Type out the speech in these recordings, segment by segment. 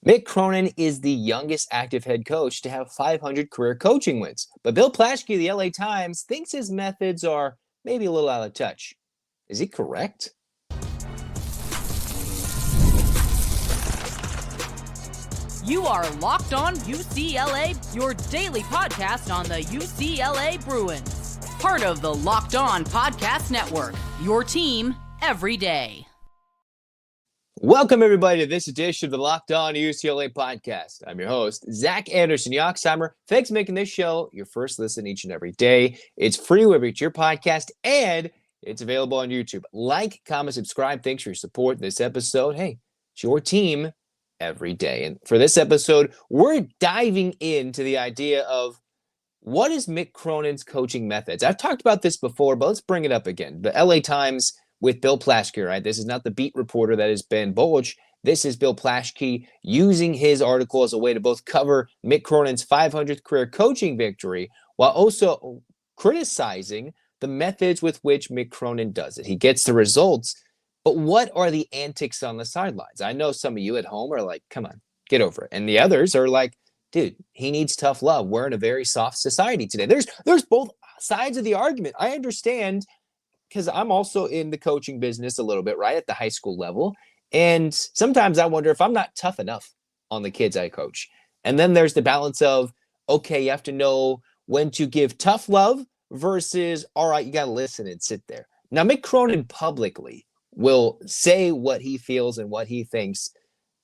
Mick Cronin is the youngest active head coach to have 500 career coaching wins. But Bill Plaschke of the LA Times thinks his methods are maybe a little out of touch. Is he correct? You are Locked On UCLA, your daily podcast on the UCLA Bruins. Part of the Locked On Podcast Network, your team every day. Welcome, everybody, to this edition of the Locked On UCLA Podcast. I'm your host, Zach Anderson-Yoxsimer. Thanks for making this show your first listen each and every day. It's free wherever you get your podcast, and it's available on YouTube. Like, comment, subscribe. Thanks for your support in this episode. Hey, it's your team every day. And for this episode, we're diving into the idea of what is Mick Cronin's coaching methods. I've talked about this before, but let's bring it up again. The LA Times with Bill Plaschke, right? This is not the beat reporter that is Ben Bolch. This is Bill Plaschke using his article as a way to both cover Mick Cronin's 500th career coaching victory while also criticizing the methods with which Mick Cronin does it. He gets the results, but what are the antics on the sidelines? I know some of you at home are like, come on, get over it. And the others are like, dude, he needs tough love. We're in a very soft society today. There's both sides of the argument. I understand, because I'm also in the coaching business a little bit, right, at the high school level. And sometimes I wonder if I'm not tough enough on the kids I coach. And then there's the balance of, okay, you have to know when to give tough love versus, all right, you got to listen and sit there. Now, Mick Cronin publicly will say what he feels and what he thinks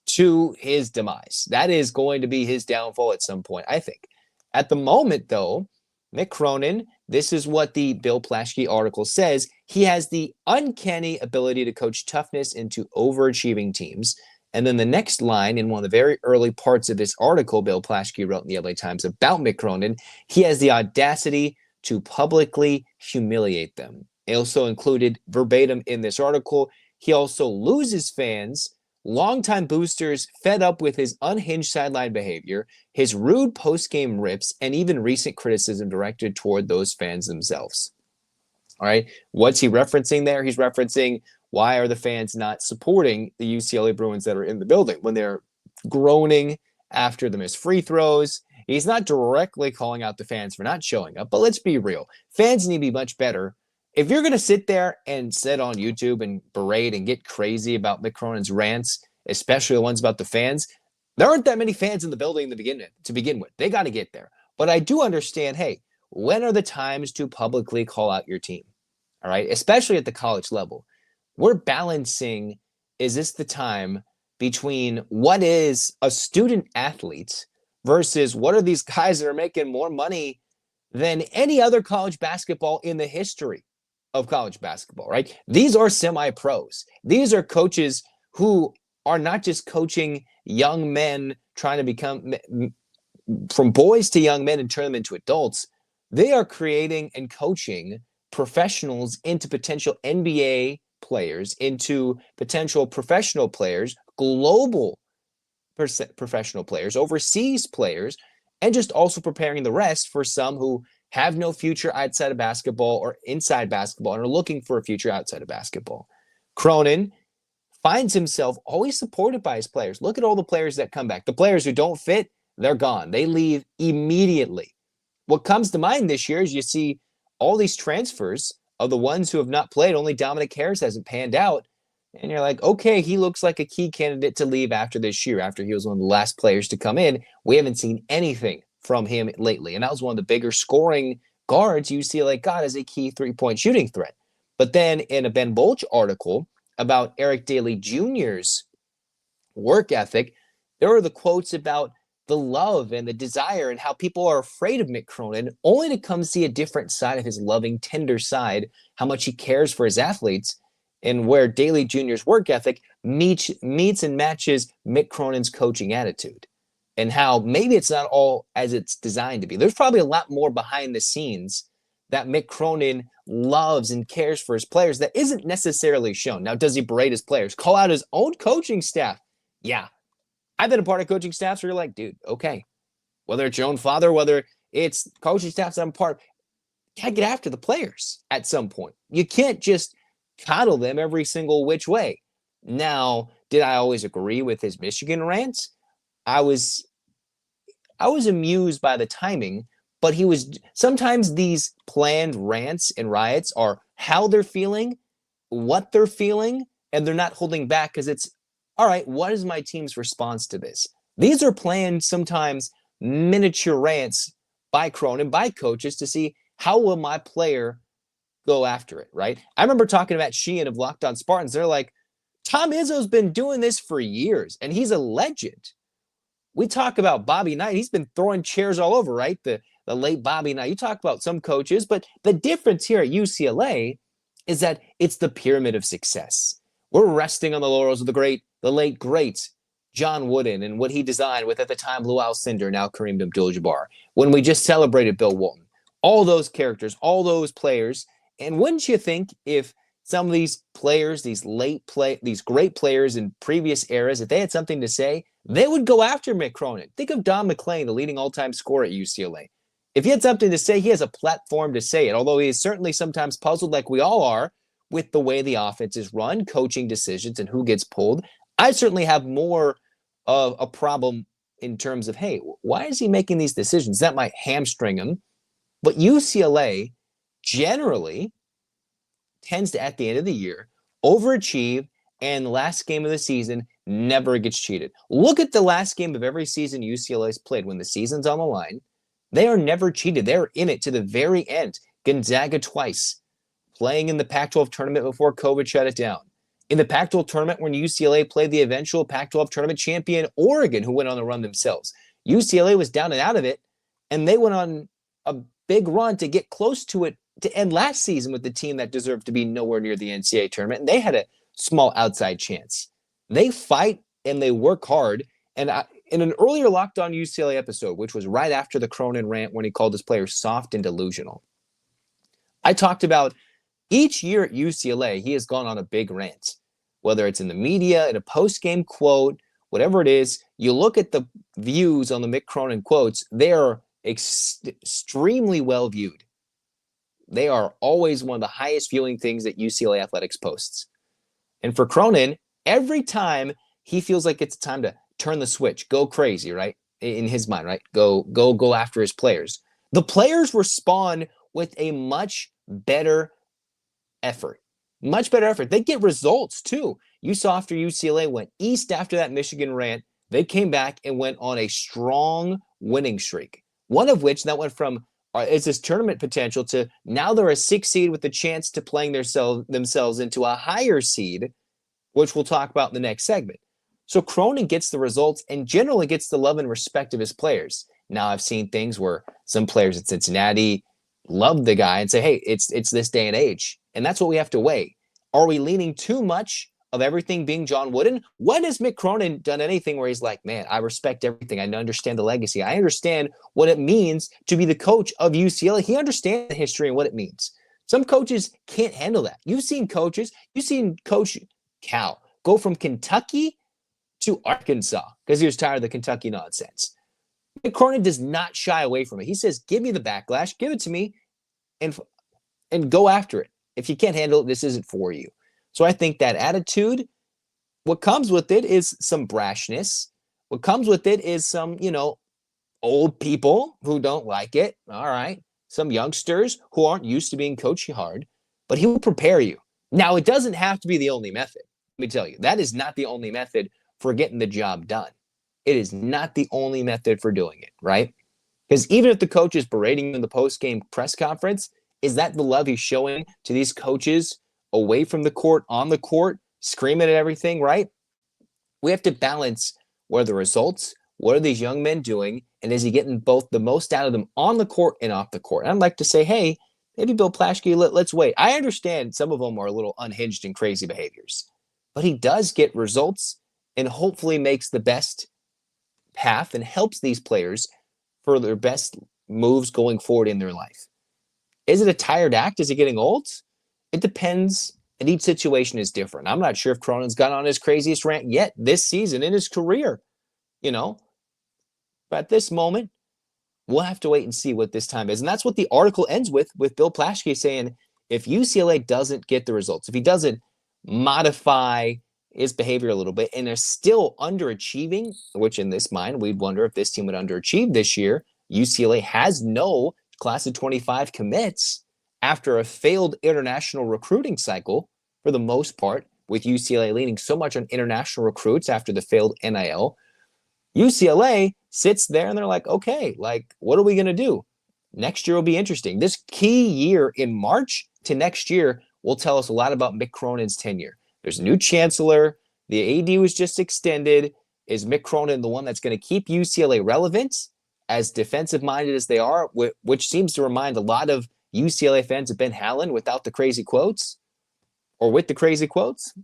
to his demise. That is going to be his downfall at some point, I think. At the moment, though, Mick Cronin, this is what the Bill Plaschke article says. He has the uncanny ability to coach toughness into overachieving teams. And then the next line in one of the very early parts of this article Bill Plaschke wrote in the LA Times about Mick Cronin, he has the audacity to publicly humiliate them. It also included verbatim in this article, he also loses fans, longtime boosters fed up with his unhinged sideline behavior, his rude post-game rips, and even recent criticism directed toward those fans themselves. All right, what's he referencing there? He's referencing, why are the fans not supporting the UCLA Bruins that are in the building when they're groaning after the missed free throws? He's not directly calling out the fans for not showing up, but let's be real. Fans need to be much better. If you're going to sit there and sit on YouTube and berate and get crazy about Mick Cronin's rants, especially the ones about the fans, there aren't that many fans in the building to begin with. They got to get there. But I do understand, hey, when are the times to publicly call out your team? All right, especially at the college level. We're balancing, is this the time between what is a student athlete versus what are these guys that are making more money than any other college basketball in the history of college basketball, right? These are semi-pros. These are coaches who are not just coaching young men trying to become from boys to young men and turn them into adults. They are creating and coaching professionals into potential NBA players, into potential professional players, global professional players, overseas players, and just also preparing the rest for some who have no future outside of basketball or inside basketball and are looking for a future outside of basketball. Cronin finds himself always supported by his players. Look at all the players that come back. The players who don't fit, they're gone. They leave immediately. What comes to mind this year is you see all these transfers of the ones who have not played. Only Dominic Harris hasn't panned out. And you're like, okay, he looks like a key candidate to leave after this year, after he was one of the last players to come in. We haven't seen anything from him lately. And that was one of the bigger scoring guards UCLA got as a key three-point shooting threat. But then in a Ben Bolch article about Eric Daly Jr.'s work ethic, there are the quotes about the love and the desire and how people are afraid of Mick Cronin only to come see a different side of his loving, tender side, how much he cares for his athletes, and where Daly Jr.'s work ethic meets and matches Mick Cronin's coaching attitude. And how maybe it's not all as it's designed to be. There's probably a lot more behind the scenes that Mick Cronin loves and cares for his players that isn't necessarily shown. Now, does he berate his players? Call out his own coaching staff? Yeah. I've been a part of coaching staffs where you're like, dude, okay. Whether it's your own father, whether it's coaching staffs I'm part of, you gotta get after the players at some point. You can't just coddle them every single which way. Now, did I always agree with his Michigan rants? I was amused by the timing, but sometimes these planned rants and riots are how they're feeling, what they're feeling, and they're not holding back because it's, all right, what is my team's response to this? These are planned, sometimes miniature rants by Cronin, by coaches to see how will my player go after it, right? I remember talking about Sheehan of Locked On Spartans. They're like, Tom Izzo's been doing this for years, and he's a legend. We talk about Bobby Knight. He's been throwing chairs all over, right? The late Bobby Knight. You talk about some coaches, but the difference here at UCLA is that it's the pyramid of success. We're resting on the laurels of the late, great John Wooden and what he designed with, at the time, Lou Alcindor, now Kareem Abdul-Jabbar. When we just celebrated Bill Walton. All those characters, all those players. And wouldn't you think if some of these players, these great players in previous eras, if they had something to say, they would go after Mick Cronin. Think of Don McClain, the leading all-time scorer at UCLA. If he had something to say, he has a platform to say it, although he is certainly sometimes puzzled, like we all are, with the way the offense is run, coaching decisions, and who gets pulled. I certainly have more of a problem in terms of, hey, why is he making these decisions? That might hamstring him. But UCLA generally tends to, at the end of the year, overachieve, and the last game of the season never gets cheated. Look at the last game of every season UCLA's played. When the season's on the line, they are never cheated. They're in it to the very end. Gonzaga twice, playing in the Pac-12 tournament before COVID shut it down. In the Pac-12 tournament, when UCLA played the eventual Pac-12 tournament champion Oregon, who went on the run themselves. UCLA was down and out of it, and they went on a big run to get close to it to end last season with the team that deserved to be nowhere near the NCAA tournament. And they had a small outside chance. They fight and they work hard. And in an earlier Locked On UCLA episode, which was right after the Cronin rant when he called his players soft and delusional, I talked about each year at UCLA, he has gone on a big rant, whether it's in the media, in a post-game quote, whatever it is. You look at the views on the Mick Cronin quotes, they are extremely well viewed. They are always one of the highest viewing things that UCLA Athletics posts. And for Cronin, every time he feels like it's time to turn the switch, go crazy, right? In his mind, right? Go after his players. The players respond with a much better effort. Much better effort. They get results too. You saw after UCLA went east after that Michigan rant, they came back and went on a strong winning streak. One of which that went from is this tournament potential to now they're a 6 seed with the chance to playing themselves into a higher seed, which we'll talk about in the next segment. So Cronin gets the results and generally gets the love and respect of his players. Now I've seen things where some players at Cincinnati love the guy and say, hey, it's this day and age. And that's what we have to weigh. Are we leaning too much of everything being John Wooden? When has Mick Cronin done anything where he's like, man, I respect everything. I understand the legacy. I understand what it means to be the coach of UCLA. He understands the history and what it means. Some coaches can't handle that. You've seen Coach Cal go from Kentucky to Arkansas because he was tired of the Kentucky nonsense. Mick Cronin does not shy away from it. He says, give me the backlash, give it to me, and go after it. If you can't handle it, this isn't for you. So I think that attitude, what comes with it is some brashness. What comes with it is some, old people who don't like it. All right. Some youngsters who aren't used to being coached hard, but he will prepare you. Now, it doesn't have to be the only method. Let me tell you, that is not the only method for getting the job done. It is not the only method for doing it, right? Because even if the coach is berating you in the post-game press conference, is that the love he's showing to these coaches away from the court, on the court, screaming at everything, right? We have to balance what are the results, what are these young men doing, and is he getting both the most out of them on the court and off the court? And I'd like to say, hey, maybe Bill Plaschke, let's wait. I understand some of them are a little unhinged and crazy behaviors, but he does get results and hopefully makes the best path and helps these players for their best moves going forward in their life. Is it a tired act? Is he getting old? It depends, and each situation is different. I'm not sure if Cronin's got on his craziest rant yet this season in his career, But at this moment, we'll have to wait and see what this time is. And that's what the article ends with Bill Plaschke saying, if UCLA doesn't get the results, if he doesn't modify his behavior a little bit and are still underachieving, which in this mind, we'd wonder if this team would underachieve this year. UCLA has no class of 25 commits after a failed international recruiting cycle for the most part, with UCLA leaning so much on international recruits after the failed NIL. UCLA sits there and they're like, okay, like, what are we going to do? Next year will be interesting. This key year in March to next year will tell us a lot about Mick Cronin's tenure. There's a new chancellor. The AD was just extended. Is Mick Cronin the one that's going to keep UCLA relevant, as defensive-minded as they are, which seems to remind a lot of UCLA fans of Ben Hallen without the crazy quotes, or with the crazy quotes?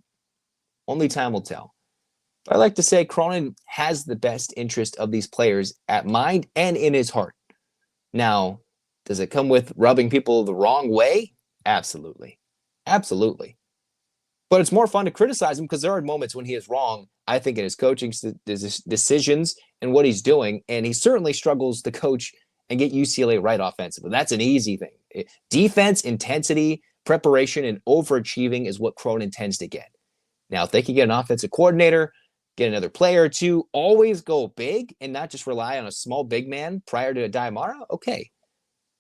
Only time will tell. But I like to say Cronin has the best interest of these players at mind and in his heart. Now, does it come with rubbing people the wrong way? Absolutely. Absolutely. But it's more fun to criticize him because there are moments when he is wrong, I think, in his coaching decisions and what he's doing. And he certainly struggles to coach and get UCLA right offensively. That's an easy thing. Defense, intensity, preparation, and overachieving is what Cronin tends to get. Now, if they can get an offensive coordinator, get another player or two, always go big and not just rely on a small big man prior to a Diamara, okay.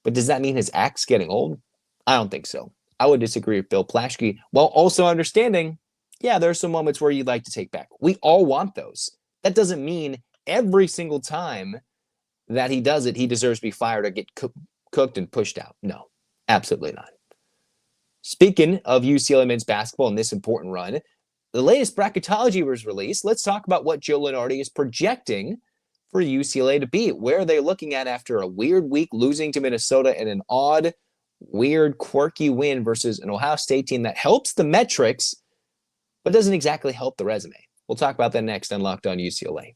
But does that mean his act's getting old? I don't think so. I would disagree with Bill Plaschke, while also understanding, yeah, there are some moments where you'd like to take back. We all want those. That doesn't mean every single time that he does it, he deserves to be fired or get cooked and pushed out. No, absolutely not. Speaking of UCLA men's basketball in this important run, the latest bracketology was released. Let's talk about what Joe Lunardi is projecting for UCLA to be. Where are they looking at after a weird week losing to Minnesota and an odd, weird, quirky win versus an Ohio State team that helps the metrics, but doesn't exactly help the resume? We'll talk about that next on Locked On UCLA.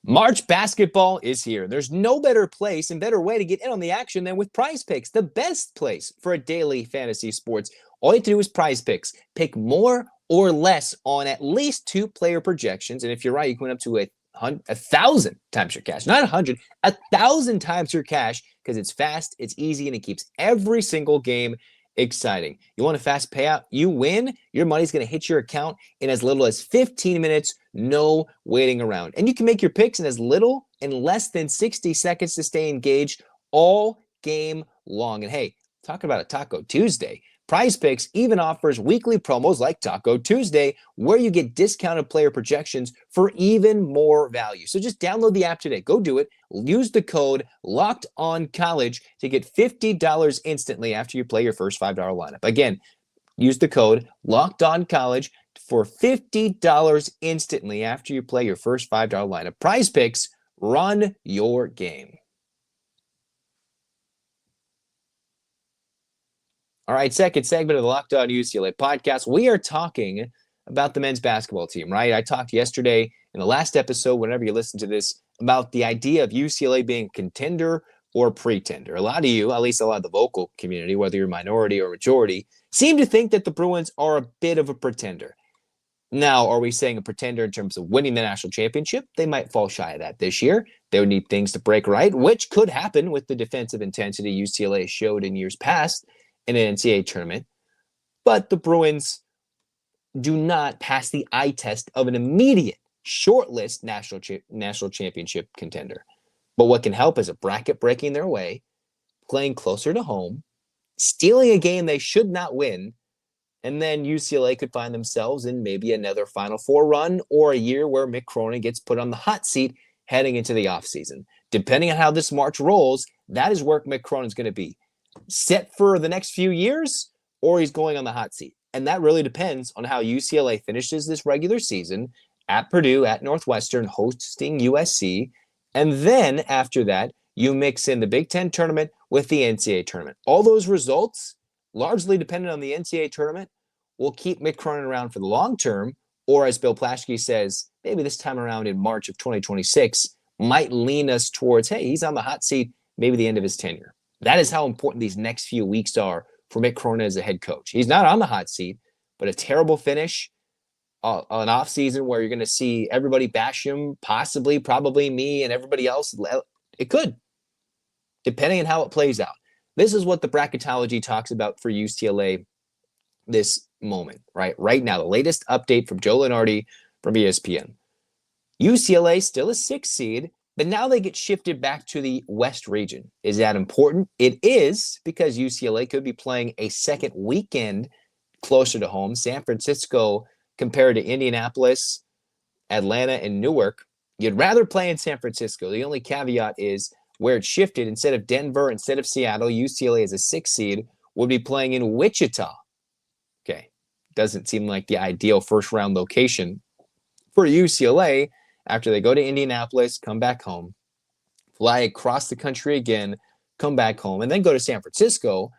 March basketball is here. There's no better place and better way to get in on the action than with PrizePicks, the best place for a daily fantasy sports. All you have to do is PrizePicks. Pick more or less on at least 2 player projections. And if you're right, you can win up to 1,000 times your cash. Not 100, 1,000 times your cash, because it's fast, it's easy, and it keeps every single game exciting. You want a fast payout? You win. Your money's going to hit your account in as little as 15 minutes, no waiting around. And you can make your picks in as little and less than 60 seconds to stay engaged all game long. And hey, talking about a Taco Tuesday, PrizePicks even offers weekly promos like Taco Tuesday, where you get discounted player projections for even more value. So just download the app today. Go do it. Use the code LOCKEDONCollege to get $50 instantly after you play your first $5 lineup. Again, use the code LOCKEDONCollege for $50 instantly after you play your first $5 lineup. PrizePicks, run your game. All right, second segment of the Locked On UCLA podcast. We are talking about the men's basketball team, right? I talked yesterday in the last episode, whenever you listen to this, about the idea of UCLA being contender or pretender. A lot of you, at least a lot of the vocal community, whether you're minority or majority, seem to think that the Bruins are a bit of a pretender. Now, are we saying a pretender in terms of winning the national championship? They might fall shy of that this year. They would need things to break right, which could happen with the defensive intensity UCLA showed in years past in an NCAA tournament. But the Bruins do not pass the eye test of an immediate shortlist national championship contender. But what can help is a bracket breaking their way, playing closer to home, stealing a game they should not win, and then UCLA could find themselves in maybe another Final Four run or a year where Mick Cronin gets put on the hot seat heading into the offseason. Depending on how this March rolls, that is where Mick Cronin's going to be. Set for the next few years, or he's going on the hot seat. And that really depends on how UCLA finishes this regular season at Purdue, at Northwestern, hosting USC. And then after that, you mix in the Big Ten tournament with the NCAA tournament. All those results, largely dependent on the NCAA tournament, will keep Mick Cronin around for the long term, or as Bill Plaschke says, maybe this time around in March of 2026, might lean us towards, hey, he's on the hot seat, maybe the end of his tenure. That is how important these next few weeks are for Mick Cronin as a head coach. He's not on the hot seat, but a terrible finish, an offseason where you're going to see everybody bash him, possibly, probably me and everybody else. It could, depending on how it plays out. This is what the bracketology talks about for UCLA this moment, right now, the latest update from Joe Lunardi from ESPN. UCLA still a 6th seed, but now they get shifted back to the West region. Is that important? It is, because UCLA could be playing a second weekend closer to home. San Francisco compared to Indianapolis, Atlanta, and Newark. You'd rather play in San Francisco. The only caveat is where it shifted. Instead of Denver, instead of Seattle, UCLA as a 6th seed would be playing in Wichita. Okay, doesn't seem like the ideal first-round location for UCLA after they go to Indianapolis, come back home, fly across the country again, come back home, and then go to San Francisco.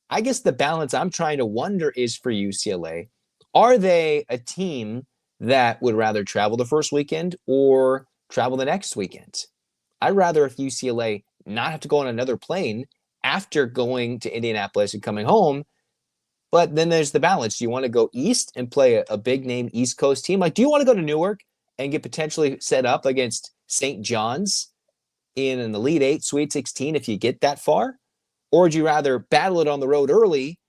I guess the balance I'm trying to wonder is for UCLA, are they a team that would rather travel the first weekend or travel the next weekend? I'd rather, if UCLA, not have to go on another plane after going to Indianapolis and coming home. But then there's the balance. Do you want to go east and play a big name East Coast team? Like, do you want to go to Newark and get potentially set up against St. John's in an Elite 8, Sweet 16 if you get that far? Or would you rather battle it on the road early,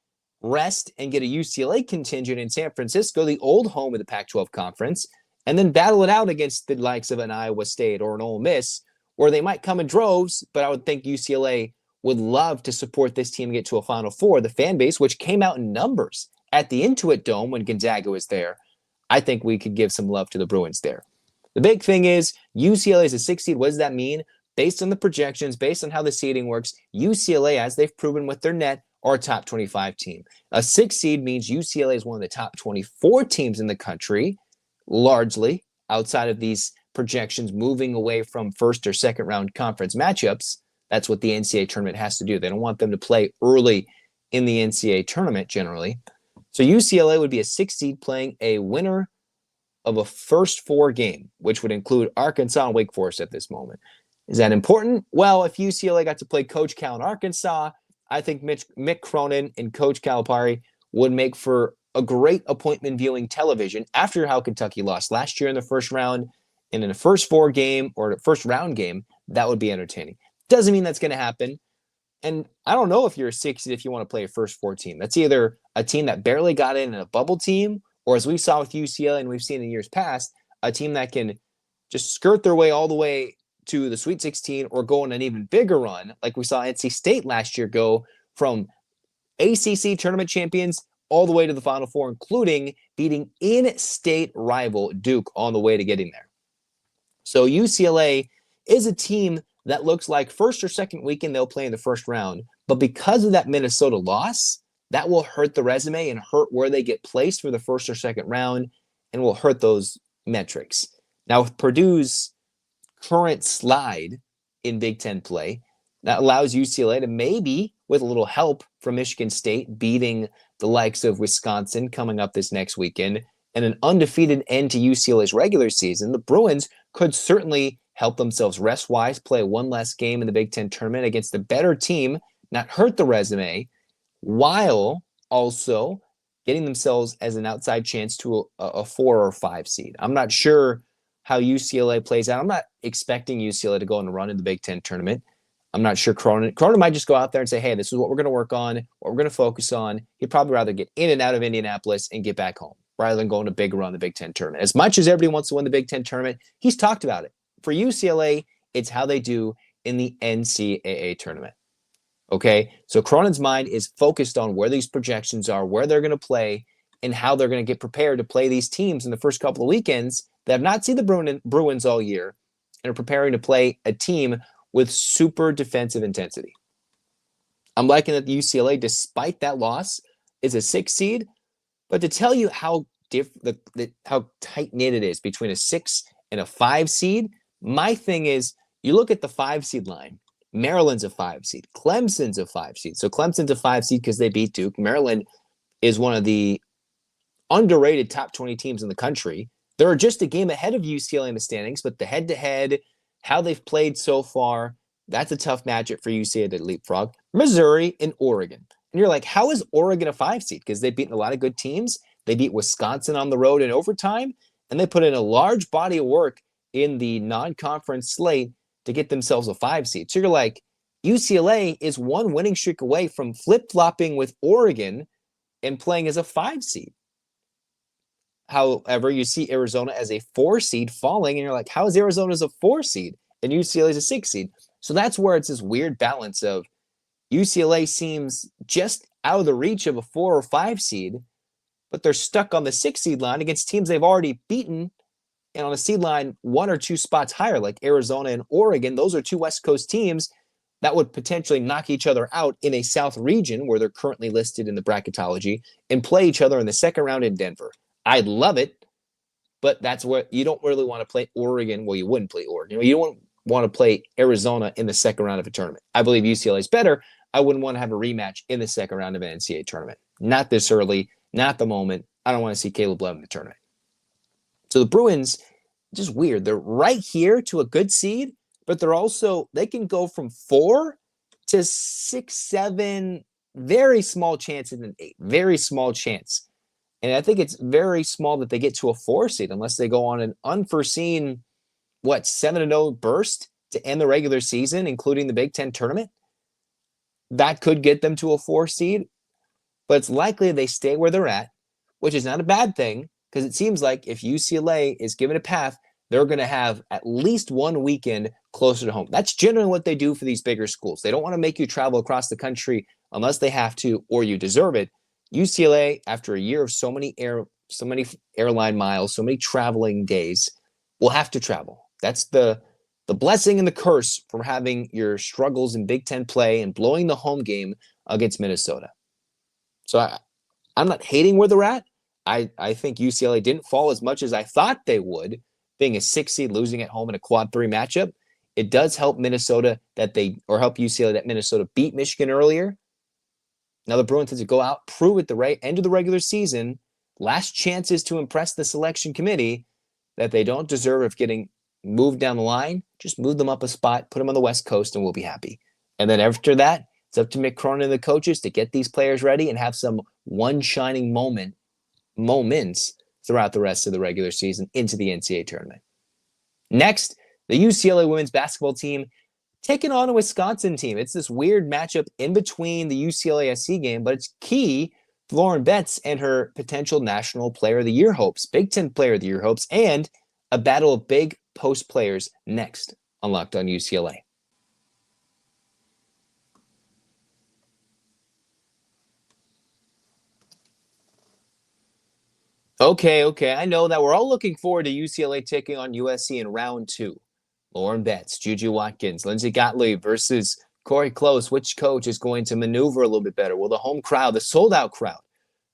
rest, and get a UCLA contingent in San Francisco, the old home of the Pac-12 Conference, and then battle it out against the likes of an Iowa State or an Ole Miss, where they might come in droves, but I would think UCLA would love to support this team and get to a Final Four. The fan base, which came out in numbers at the Intuit Dome when Gonzaga was there, I think we could give some love to the Bruins there. The big thing is UCLA is a 6th seed. What does that mean? Based on the projections, based on how the seeding works, UCLA, as they've proven with their net, are a top 25 team. A 6th seed means UCLA is one of the top 24 teams in the country, largely outside of these projections moving away from first or second round conference matchups. That's what the NCAA tournament has to do. They don't want them to play early in the NCAA tournament generally. So UCLA would be a 6th seed playing a winner of a first 4 game, which would include Arkansas and Wake Forest at this moment. Is that important? Well, if UCLA got to play Coach Cal in Arkansas, I think Mick Cronin and Coach Calipari would make for a great appointment viewing television after how Kentucky lost last year in the first round. And in the first 4 game or the first round game, that would be entertaining. Doesn't mean that's going to happen. And I don't know if you're a 6 seed if you want to play a first 4 team. That's either a team that barely got in a bubble team, or as we saw with UCLA and we've seen in years past, a team that can just skirt their way all the way to the Sweet 16 or go on an even bigger run, like we saw NC State last year go from ACC tournament champions all the way to the Final Four, including beating in-state rival Duke on the way to getting there. So UCLA is a team that looks like first or second weekend they'll play in the first round, but because of that Minnesota loss, that will hurt the resume and hurt where they get placed for the first or second round and will hurt those metrics. Now, with Purdue's current slide in Big Ten play, that allows UCLA to maybe, with a little help from Michigan State, beating the likes of Wisconsin coming up this next weekend, and an undefeated end to UCLA's regular season, the Bruins could certainly help themselves rest-wise, play one less game in the Big Ten tournament against a better team, not hurt the resume, while also getting themselves as an outside chance to a 4 or 5 seed. I'm not sure how UCLA plays out. I'm not expecting UCLA to go on a run in the Big Ten tournament. I'm not sure Cronin might just go out there and say, hey, this is what we're going to work on, what we're going to focus on. He'd probably rather get in and out of Indianapolis and get back home rather than going a big run in the Big Ten tournament. As much as everybody wants to win the Big Ten tournament, he's talked about it. For UCLA, it's how they do in the NCAA tournament. Okay, so Cronin's mind is focused on where these projections are, where they're going to play, and how they're going to get prepared to play these teams in the first couple of weekends that have not seen the Bruins all year and are preparing to play a team with super defensive intensity. I'm liking that the UCLA, despite that loss, is a 6 seed, but to tell you how how tight-knit it is between a 6 and a 5 seed, my thing is you look at the 5 seed line. Maryland's a 5 seed. Clemson's a 5 seed. So Clemson's a 5 seed because they beat Duke. Maryland is one of the underrated top 20 teams in the country. They're just a game ahead of UCLA in the standings, but the head-to-head, how they've played so far, that's a tough matchup for UCLA to leapfrog. Missouri and Oregon. And you're like, how is Oregon a 5 seed? Because they've beaten a lot of good teams. They beat Wisconsin on the road in overtime, and they put in a large body of work in the non-conference slate to get themselves a 5 seed. So you're like, UCLA is one winning streak away from flip-flopping with Oregon and playing as a 5 seed. However, you see Arizona as a 4 seed falling, and you're like, how is Arizona as a 4 seed and UCLA is a 6 seed? So that's where it's this weird balance of UCLA seems just out of the reach of a 4 or 5 seed, but they're stuck on the 6 seed line against teams they've already beaten and on a seed line 1 or 2 spots higher, like Arizona and Oregon. Those are 2 West Coast teams that would potentially knock each other out in a South region where they're currently listed in the bracketology and play each other in the second round in Denver. I'd love it, but that's what you don't really want to play Oregon. Well, you wouldn't play Oregon. You don't want to play Arizona in the second round of a tournament. I believe UCLA is better. I wouldn't want to have a rematch in the second round of an NCAA tournament. Not this early, not the moment. I don't want to see Caleb Love in the tournament. So the Bruins, just weird. They're right here to a good seed, but they can go from 4 to 6, 7, very small chance in an 8, very small chance. And I think it's very small that they get to a 4 seed unless they go on an unforeseen, 7-0 burst to end the regular season, including the Big Ten tournament. That could get them to a 4 seed, but it's likely they stay where they're at, which is not a bad thing because it seems like if UCLA is given a path, they're going to have at least one weekend closer to home. That's generally what they do for these bigger schools. They don't want to make you travel across the country unless they have to or you deserve it. UCLA, after a year of so many airline miles, so many traveling days, will have to travel. That's the blessing and the curse from having your struggles in Big Ten play and blowing the home game against Minnesota. So I'm not hating where they're at. I think UCLA didn't fall as much as I thought they would, being a 6 seed, losing at home in a quad 3 matchup. It does help Minnesota help UCLA that Minnesota beat Michigan earlier. Now the Bruins have to go out, prove at the right end of the regular season, last chances to impress the selection committee that they don't deserve of getting moved down the line. Just move them up a spot, put them on the West Coast, and we'll be happy. And then after that, it's up to Mick Cronin and the coaches to get these players ready and have some one shining moments throughout the rest of the regular season into the NCAA tournament. Next, the UCLA women's basketball team taking on a Wisconsin team. It's this weird matchup in between the UCLA SC game, but it's key for Lauren Betts and her potential National Player of the Year hopes, Big Ten Player of the Year hopes, and a battle of big post players next on Locked On UCLA. Okay. I know that we're all looking forward to UCLA taking on USC in round 2. Lauren Betts, Juju Watkins, Lindsey Gottlieb versus Corey Close. Which coach is going to maneuver a little bit better? Will the home crowd, the sold-out crowd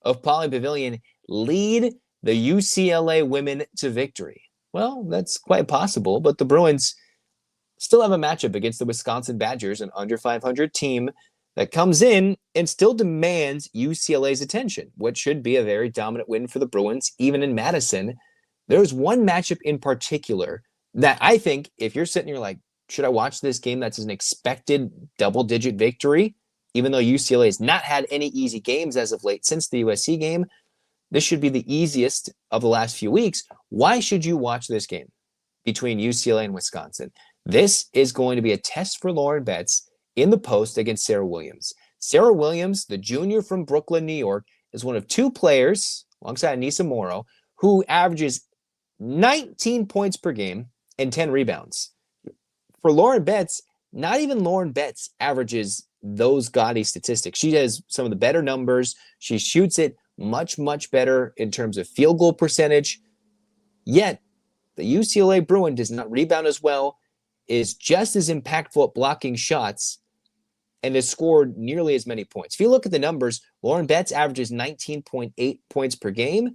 of Pauley Pavilion, lead the UCLA women to victory? Well, that's quite possible, but the Bruins still have a matchup against the Wisconsin Badgers, an under 500 team that comes in and still demands UCLA's attention, which should be a very dominant win for the Bruins, even in Madison. There's one matchup in particular that I think if you're sitting here like, should I watch this game that's an expected double-digit victory, even though UCLA has not had any easy games as of late since the USC game, this should be the easiest of the last few weeks. Why should you watch this game between UCLA and Wisconsin? This is going to be a test for Lauren Betts in the post against Serah Williams. Serah Williams, the junior from Brooklyn, New York, is one of 2 players, alongside Anissa Morrow, who averages 19 points per game and 10 rebounds. For Lauren Betts, not even Lauren Betts averages those gaudy statistics. She has some of the better numbers. She shoots it much, much better in terms of field goal percentage. Yet, the UCLA Bruin does not rebound as well, is just as impactful at blocking shots, and has scored nearly as many points. If you look at the numbers, Lauren Betts averages 19.8 points per game.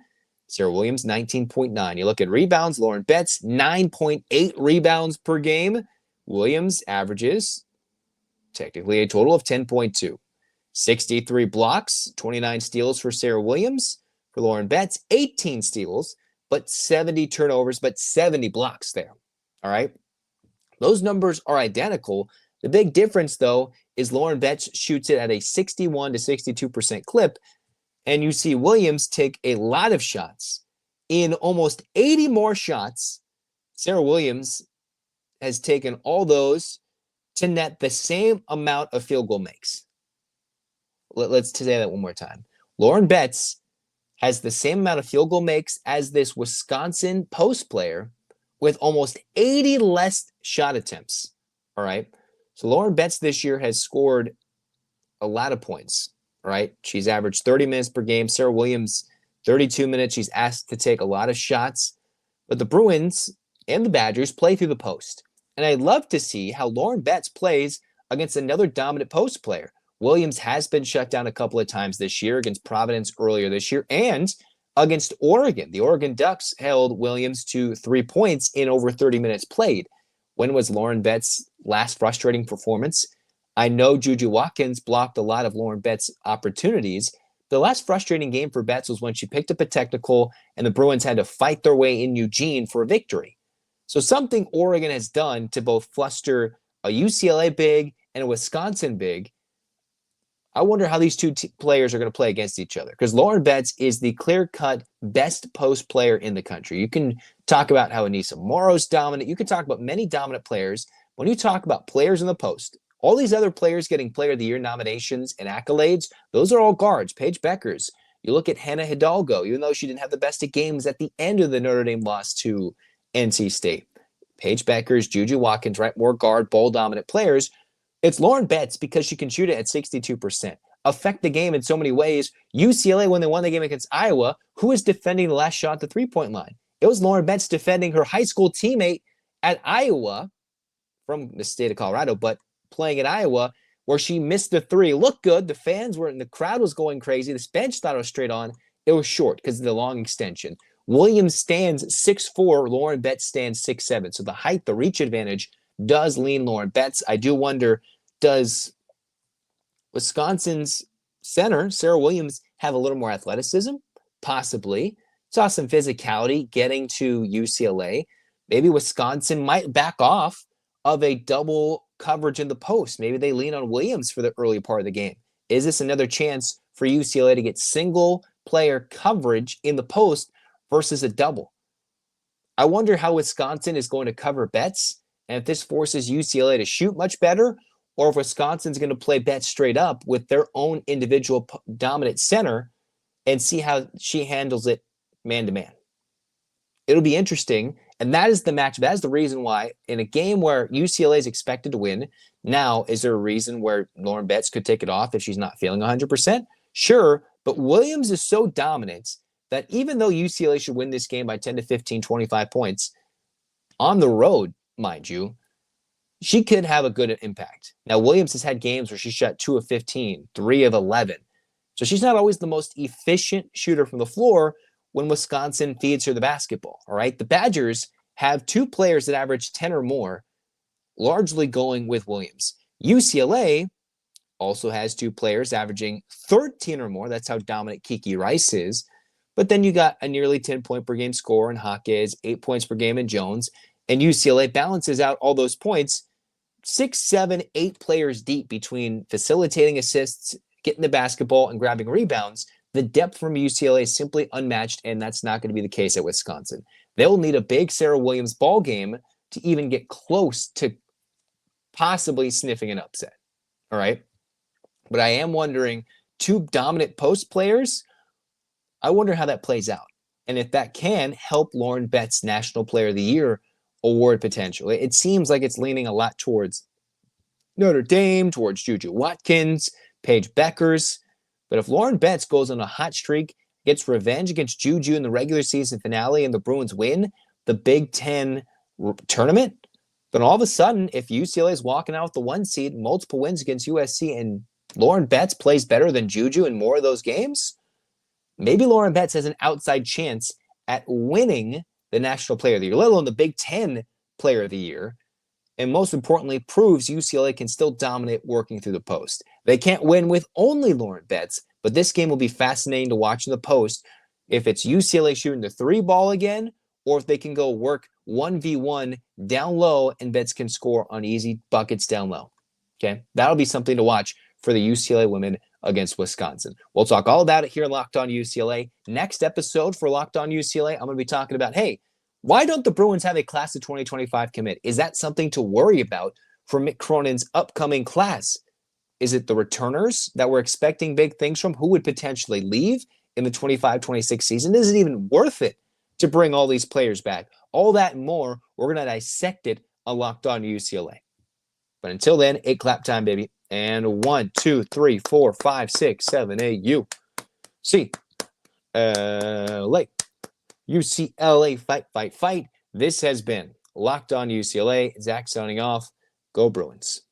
Serah Williams, 19.9. You look at rebounds, Lauren Betts, 9.8 rebounds per game. Williams averages technically a total of 10.2. 63 blocks, 29 steals for Serah Williams. For Lauren Betts, 18 steals, but 70 turnovers, but 70 blocks there. All right? Those numbers are identical. The big difference, though, is Lauren Betts shoots it at a 61 to 62% clip, and you see Williams take a lot of shots. In almost 80 more shots, Serah Williams has taken all those to net the same amount of field goal makes. Let's say that one more time. Lauren Betts has the same amount of field goal makes as this Wisconsin post player with almost 80 less shot attempts. All right. So Lauren Betts this year has scored a lot of points. All right. She's averaged 30 minutes per game. Serah Williams, 32 minutes. She's asked to take a lot of shots. But the Bruins and the Badgers play through the post. And I'd love to see how Lauren Betts plays against another dominant post player. Williams has been shut down a couple of times this year, against Providence earlier this year and against Oregon. The Oregon Ducks held Williams to 3 points in over 30 minutes played. When was Lauren Betts' last frustrating performance? I know Juju Watkins blocked a lot of Lauren Betts' opportunities. The last frustrating game for Betts was when she picked up a technical and the Bruins had to fight their way in Eugene for a victory. So something Oregon has done to both fluster a UCLA big and a Wisconsin big. I wonder how these two players are going to play against each other, because Lauren Betts is the clear-cut best post player in the country. You can talk about how Anissa Morrow's dominant. You can talk about many dominant players. When you talk about players in the post, all these other players getting Player of the Year nominations and accolades, those are all guards. Paige Beckers. You look at Hannah Hidalgo, even though she didn't have the best of games at the end of the Notre Dame loss to NC State. Paige Beckers, Juju Watkins, right? More guard, ball dominant players. It's Lauren Betts because she can shoot it at 62%. Affect the game in so many ways. UCLA, when they won the game against Iowa, who was defending the last shot at the three-point line? It was Lauren Betts defending her high school teammate at Iowa from the state of Colorado, but playing at Iowa, where she missed the three. Looked good. The fans were, and the crowd was going crazy. The bench thought it was straight on. It was short because of the long extension. Williams stands 6'4", Lauren Betts stands 6'7". So the height, the reach advantage does lean Lauren Betts. I do wonder, does Wisconsin's center, Serah Williams, have a little more athleticism? Possibly. Saw some physicality getting to UCLA. Maybe Wisconsin might back off of a double coverage in the post. Maybe they lean on Williams for the early part of the game. Is this another chance for UCLA to get single player coverage in the post versus a double? I wonder how Wisconsin is going to cover Betts, and if this forces UCLA to shoot much better, or if Wisconsin's going to play Betts straight up with their own individual dominant center and see how she handles it man-to-man. It'll be interesting, and that is the matchup. That is the reason why in a game where UCLA is expected to win, now is there a reason where Lauren Betts could take it off if she's not feeling 100%? Sure, but Williams is so dominant that even though UCLA should win this game by 10 to 15, 25 points, on the road, mind you, she could have a good impact. Now, Williams has had games where she shot 2 of 15, 3 of 11. So she's not always the most efficient shooter from the floor when Wisconsin feeds her the basketball, all right? The Badgers have two players that average 10 or more, largely going with Williams. UCLA also has two players averaging 13 or more. That's how dominant Kiki Rice is. But then you got a nearly 10-point per game scorer in Hawkes, 8 points per game in Jones, and UCLA balances out all those points 6, 7, 8 players deep between facilitating assists, getting the basketball, and grabbing rebounds. The depth from UCLA is simply unmatched, and that's not going to be the case at Wisconsin. They'll need a big Serah Williams ball game to even get close to possibly sniffing an upset. All right? But I am wondering, two dominant post players, I wonder how that plays out. And if that can help Lauren Betts' National Player of the Year award potential. It seems like it's leaning a lot towards Notre Dame, towards Juju Watkins, Paige Beckers. But if Lauren Betts goes on a hot streak, gets revenge against Juju in the regular season finale, and the Bruins win the Big Ten tournament, then all of a sudden, if UCLA is walking out with the 1 seed, multiple wins against USC, and Lauren Betts plays better than Juju in more of those games, maybe Lauren Betts has an outside chance at winning the National Player of the Year, let alone the Big Ten Player of the Year, and most importantly, proves UCLA can still dominate working through the post. They can't win with only Lauren Betts, but this game will be fascinating to watch in the post if it's UCLA shooting the 3 ball again, or if they can go work 1v1 down low and Betts can score on easy buckets down low. Okay, that'll be something to watch for the UCLA women against Wisconsin. We'll talk all about it here in Locked On UCLA. Next episode for Locked On UCLA, I'm going to be talking about, hey, why don't the Bruins have a class of 2025 commit? Is that something to worry about for Mick Cronin's upcoming class? Is it the returners that we're expecting big things from? Who would potentially leave in the 25-26 season? Is it even worth it to bring all these players back? All that and more, we're going to dissect it on Locked On UCLA. But until then, 8 clap time, baby. And 1, 2, 3, 4, 5, 6, 7, 8, UCLA. UCLA, fight, fight, fight. This has been Locked On UCLA. Zach signing off. Go Bruins.